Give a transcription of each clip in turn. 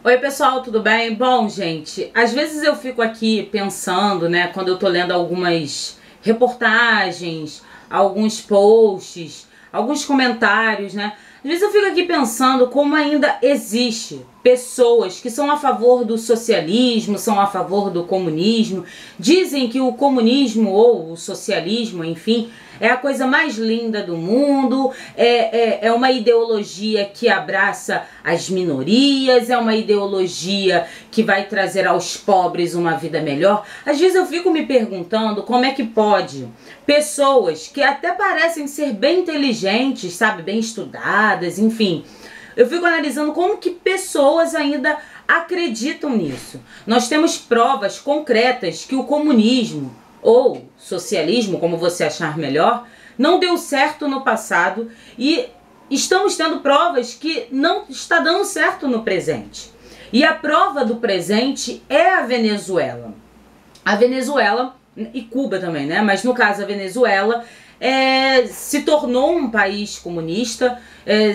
Oi pessoal, tudo bem? Bom, gente, às vezes eu fico aqui pensando, né, quando eu tô lendo algumas reportagens, alguns posts, alguns comentários, né? Às vezes eu fico aqui pensando como ainda existe pessoas que são a favor do socialismo, são a favor do comunismo, dizem que o comunismo ou o socialismo, enfim, é a coisa mais linda do mundo, é uma ideologia que abraça as minorias, é uma ideologia que vai trazer aos pobres uma vida melhor. Às vezes eu fico me perguntando como é que pode pessoas que até parecem ser bem inteligentes, sabe, bem estudadas, enfim. Eu fico analisando como que pessoas ainda acreditam nisso. Nós temos provas concretas que o comunismo ou socialismo, como você achar melhor, não deu certo no passado e estamos tendo provas que não está dando certo no presente. E a prova do presente é a Venezuela. A Venezuela e Cuba também, né? Mas no caso a Venezuela se tornou um país comunista,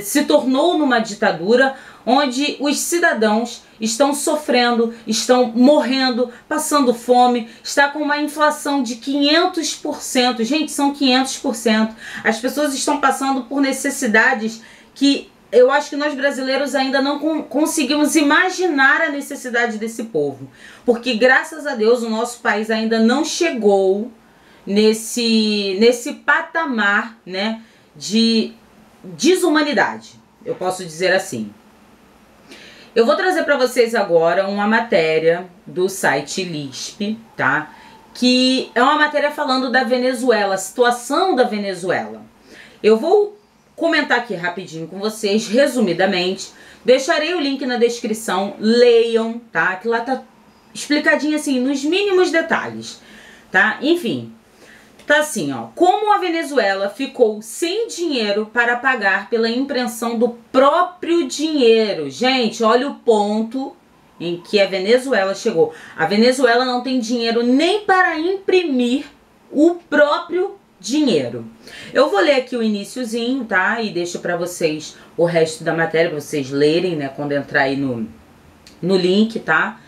se tornou numa ditadura onde os cidadãos estão sofrendo, estão morrendo, passando fome, está com uma inflação de 500%. Gente, são 500%. As pessoas estão passando por necessidades que eu acho que nós brasileiros ainda não conseguimos imaginar a necessidade desse povo. Porque graças a Deus o nosso país ainda não chegou nesse patamar, né, de desumanidade, eu posso dizer assim. Eu vou trazer para vocês agora uma matéria do site LISP, tá? Que é uma matéria falando da Venezuela, a situação da Venezuela. Eu vou comentar aqui rapidinho com vocês, resumidamente. Deixarei o link na descrição, leiam, tá? Que lá tá explicadinho assim, nos mínimos detalhes, tá? Enfim, tá assim, ó. Como a Venezuela ficou sem dinheiro para pagar pela impressão do próprio dinheiro. Gente, olha o ponto em que a Venezuela chegou. A Venezuela não tem dinheiro nem para imprimir o próprio dinheiro. Eu vou ler aqui o iniciozinho, tá? E deixo para vocês o resto da matéria, para vocês lerem, né? Quando entrar aí no link, tá?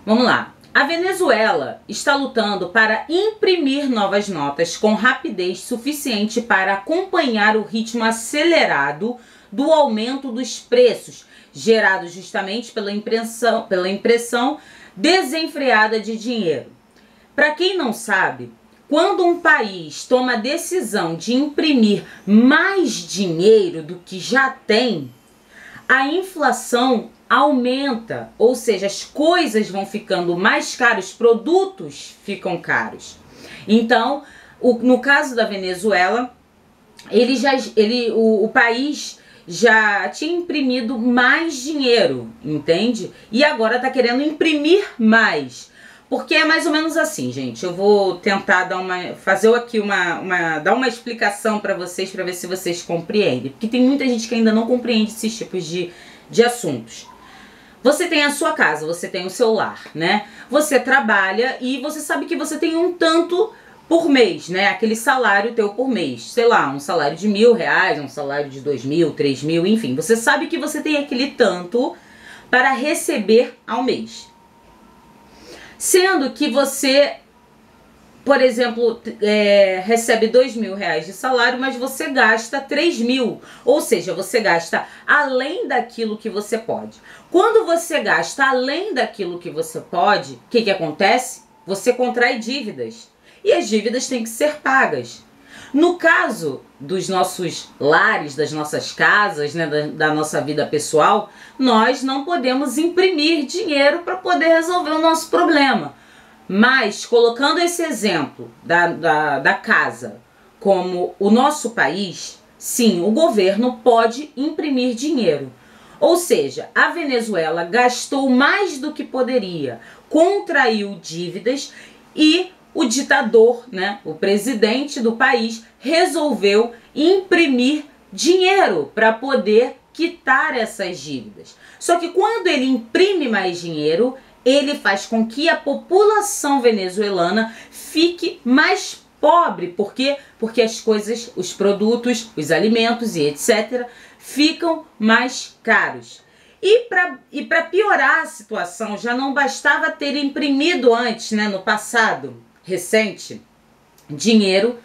Vamos lá. A Venezuela está lutando para imprimir novas notas com rapidez suficiente para acompanhar o ritmo acelerado do aumento dos preços, gerado justamente pela impressão desenfreada de dinheiro. Para quem não sabe, quando um país toma a decisão de imprimir mais dinheiro do que já tem, a inflação aumenta, ou seja, as coisas vão ficando mais caras, os produtos ficam caros. Então, no caso da Venezuela, o país já tinha imprimido mais dinheiro, entende? E agora está querendo imprimir mais. Porque é mais ou menos assim, gente. Eu vou tentar dar dar uma explicação para vocês, para ver se vocês compreendem. Porque tem muita gente que ainda não compreende esses tipos de assuntos. Você tem a sua casa, você tem o seu lar, né? Você trabalha e você sabe que você tem um tanto por mês, né? Aquele salário teu por mês. Sei lá, um salário de R$1.000, um salário de 2.000, 3.000, enfim. Você sabe que você tem aquele tanto para receber ao mês. Sendo que você, por exemplo, recebe R$2.000 de salário, mas você gasta 3.000. Ou seja, você gasta além daquilo que você pode. Quando você gasta além daquilo que você pode, o que acontece? Você contrai dívidas. E as dívidas têm que ser pagas. No caso dos nossos lares, das nossas casas, né, da nossa vida pessoal, nós não podemos imprimir dinheiro para poder resolver o nosso problema. Mas, colocando esse exemplo da casa como o nosso país, sim, o governo pode imprimir dinheiro. Ou seja, a Venezuela gastou mais do que poderia, contraiu dívidas e o ditador, né, o presidente do país, resolveu imprimir dinheiro para poder quitar essas dívidas. Só que quando ele imprime mais dinheiro, ele faz com que a população venezuelana fique mais pobre. Por quê? Porque as coisas, os produtos, os alimentos e etc. ficam mais caros. E para piorar a situação, já não bastava ter imprimido antes, né, no passado recente, dinheiro,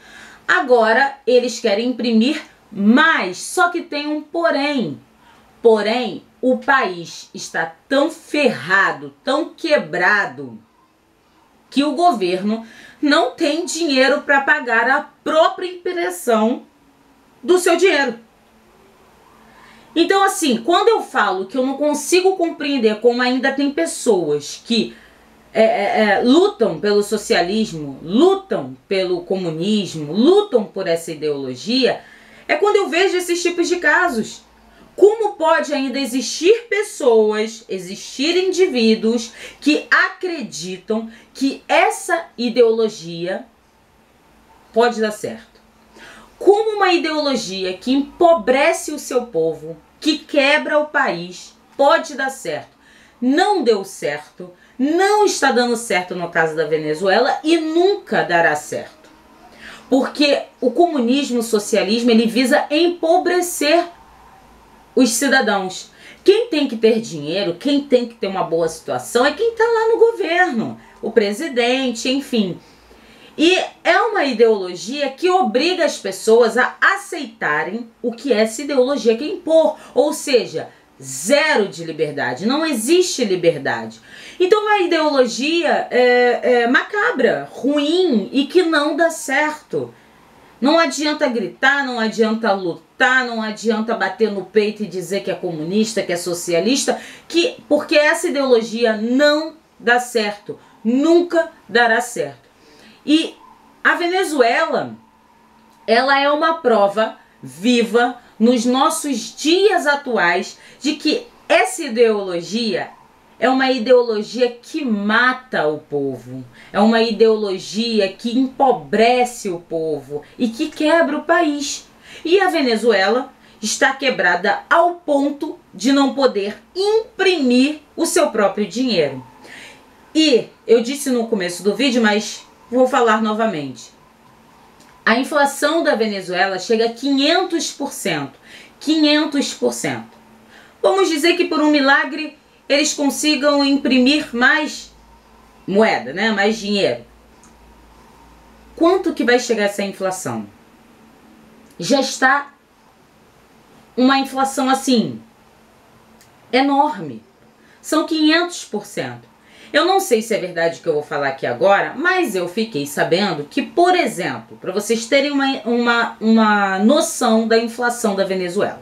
agora eles querem imprimir mais, só que tem um porém. Porém, o país está tão ferrado, tão quebrado, que o governo não tem dinheiro para pagar a própria impressão do seu dinheiro. Então, assim, quando eu falo que eu não consigo compreender como ainda tem pessoas que lutam pelo socialismo, lutam pelo comunismo, lutam por essa ideologia, é quando eu vejo esses tipos de casos. Como pode ainda existir pessoas, existir indivíduos que acreditam que essa ideologia pode dar certo? Como uma ideologia que empobrece o seu povo, que quebra o país, pode dar certo? Não deu certo, não está dando certo no caso da Venezuela e nunca dará certo. Porque o comunismo, o socialismo, ele visa empobrecer os cidadãos. Quem tem que ter dinheiro, quem tem que ter uma boa situação é quem está lá no governo, o presidente, enfim. E é uma ideologia que obriga as pessoas a aceitarem o que essa ideologia quer impor. Ou seja, zero de liberdade. Não existe liberdade. Então é uma ideologia macabra, ruim e que não dá certo. Não adianta gritar, não adianta lutar, não adianta bater no peito e dizer que é comunista, que é socialista, porque essa ideologia não dá certo. Nunca dará certo. E a Venezuela, ela é uma prova viva nos nossos dias atuais de que essa ideologia é uma ideologia que mata o povo, é uma ideologia que empobrece o povo e que quebra o país. E a Venezuela está quebrada ao ponto de não poder imprimir o seu próprio dinheiro. E eu disse no começo do vídeo, mas vou falar novamente. A inflação da Venezuela chega a 500%. 500%. Vamos dizer que por um milagre eles consigam imprimir mais moeda, né? Mais dinheiro. Quanto que vai chegar essa inflação? Já está uma inflação assim, enorme. São 500%. Eu não sei se é verdade o que eu vou falar aqui agora, mas eu fiquei sabendo que, por exemplo, para vocês terem uma noção da inflação da Venezuela,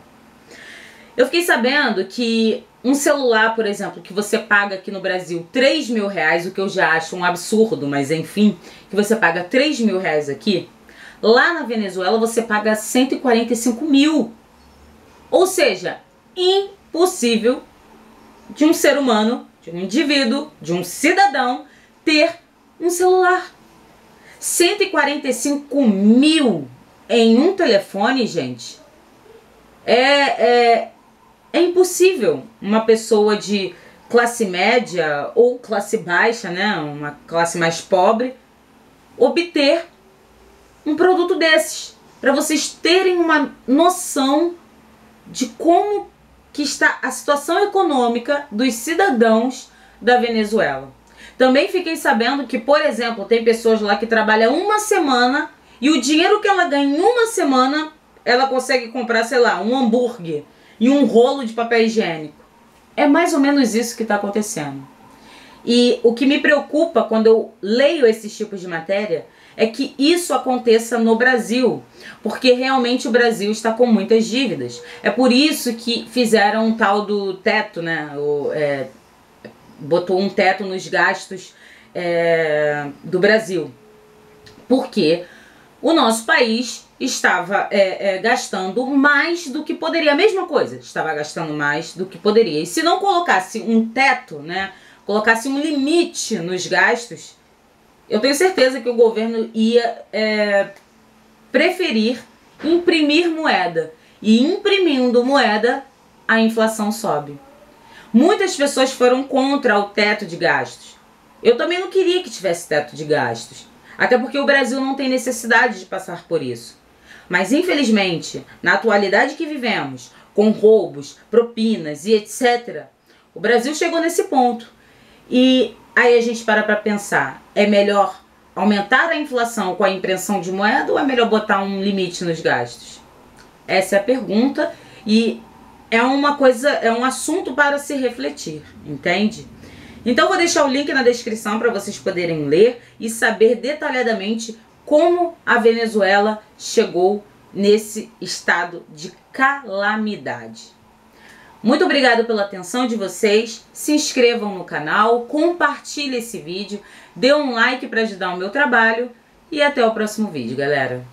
eu fiquei sabendo que um celular, por exemplo, que você paga aqui no Brasil 3 mil reais, o que eu já acho um absurdo, mas enfim, que você paga 3 mil reais aqui, lá na Venezuela você paga 145 mil. Ou seja, impossível de um ser humano, de um indivíduo, de um cidadão ter um celular. 145 mil em um telefone, gente, é impossível uma pessoa de classe média ou classe baixa, né, uma classe mais pobre, obter um produto desses. Para vocês terem uma noção de como que está a situação econômica dos cidadãos da Venezuela. Também fiquei sabendo que, por exemplo, tem pessoas lá que trabalham uma semana e o dinheiro que ela ganha em uma semana, ela consegue comprar, sei lá, um hambúrguer e um rolo de papel higiênico. É mais ou menos isso que está acontecendo. E o que me preocupa quando eu leio esses tipos de matéria é que isso aconteça no Brasil, porque realmente o Brasil está com muitas dívidas. É por isso que fizeram um tal do teto, né? Botou um teto nos gastos do Brasil. Porque o nosso país estava gastando mais do que poderia. A mesma coisa, estava gastando mais do que poderia. E se não colocasse um teto, né? Colocasse um limite nos gastos, eu tenho certeza que o governo ia preferir imprimir moeda. E imprimindo moeda, a inflação sobe. Muitas pessoas foram contra o teto de gastos. Eu também não queria que tivesse teto de gastos. Até porque o Brasil não tem necessidade de passar por isso. Mas infelizmente, na atualidade que vivemos, com roubos, propinas e etc. O Brasil chegou nesse ponto. E aí a gente para pensar, é melhor aumentar a inflação com a impressão de moeda ou é melhor botar um limite nos gastos? Essa é a pergunta e é um assunto para se refletir, entende? Então vou deixar o link na descrição para vocês poderem ler e saber detalhadamente como a Venezuela chegou nesse estado de calamidade. Muito obrigada pela atenção de vocês, se inscrevam no canal, compartilhem esse vídeo, dê um like para ajudar o meu trabalho e até o próximo vídeo, galera.